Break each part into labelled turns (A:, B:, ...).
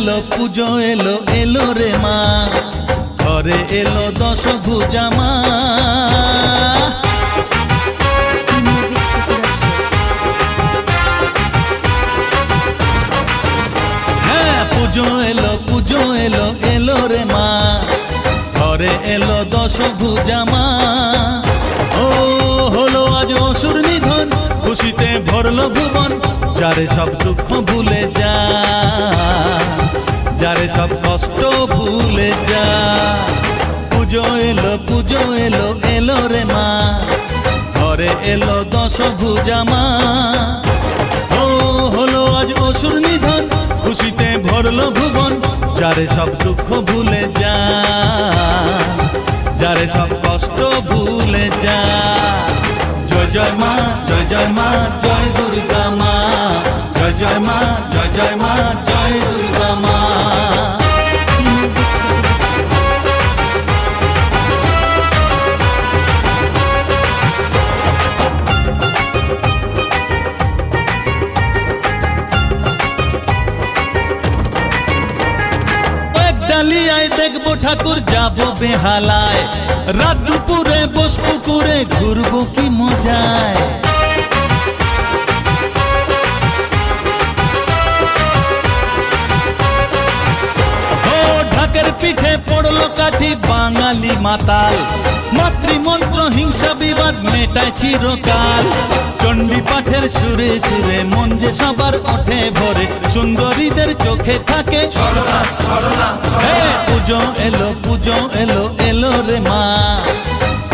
A: পুজো এলো এলো রে মা, ঘরে এলো দশভুজা মা। হ্যাঁ পুজো এলো এলো রে মা, ঘরে এলো দশভুজা মা। ও হলো আজ অসুর নিধন, খুশিতে ভরলো ভুবন, যারে সব দুঃখ ভুলে যা, যারে সব কষ্ট ভুলে যা। পুজো এলো এলো রে মা, ঘরে এলো দশভুজা মা। ও হলো আজ অসুর নিধন, খুশিতে ভরলো ভুবন, যারে সব দুঃখ ভুলে যা, যারে সব কষ্ট ভুলে যা। জয় জয় মা, জয় জয় মা, জয় দুর্গা মা, জয় জয় মা, জয় জয় মা, জয় দুর্গা মা। ডালিয়ায় দেখবো ঠাকুর, যাবো বেহালায়, রাত দুপুরে বসবো করে ঘুরবো কি মজায়। ও ঢাকের পিঠে পড়লো কাঠি, বাঙালি মাতাল, মাতৃমন্ত্র হিংসা বিবাদ মেটায় চিরকাল। চণ্ডী পাঠের সুরে সুরে মন যে সবার ওঠে ভরে, সুন্দরীদের চোখে থাকে ছলনা ছলনা। পুজো এলো এলো রে মা,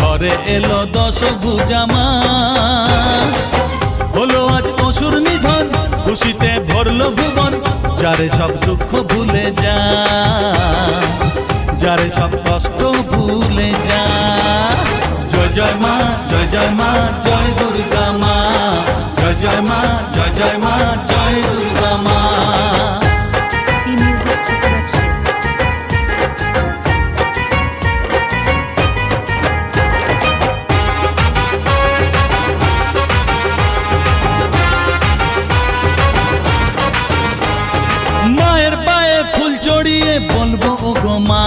A: ঘরে এলো দশভুজা মা। হলো আজ অসুর নিধন, খুশিতে ভরলো ভুবন, যারে সব দুঃখ ভুলে যা, যারে সব কষ্ট ভুলে যা। জয় জয় মা, জয় জয় মা, জয় দুর্গা মা, জয় জয় মা, জয় জয় মা, জয় দুর্গা মা। মায়ের পায়ে ফুল চড়িয়ে বলবো ও গো মা,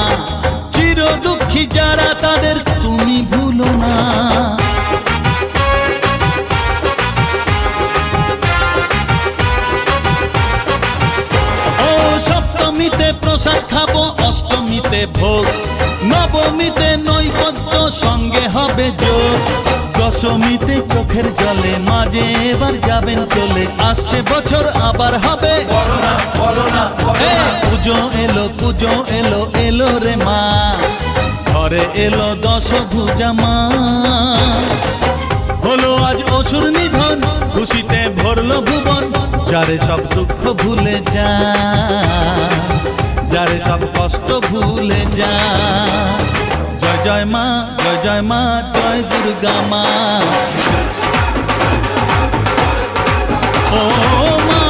A: চির দুঃখী যারা তাদের তুমি ভুলো না। ও সপ্তমীতে প্রসাদ খাবো, অষ্টমীতে ভোগ, নবমীতে নৈবেদ্য সঙ্গে হবে যোগ, দশমীতে চোখের জলে মাঝে এবার যাবেন চলে, আসছে বছর আবার হবে পুজো এলো এলো রে মা, ঘরে এলো দশভুজা মা। হলো আজ অসুর নিধন, খুশিতে ভরলো ভুবন, যারে সব দুঃখ ভুলে যা, যারে সব কষ্ট ভুলে যা। জয় জয় মা, জয় জয় মা, জয় দুর্গা মা। ও মা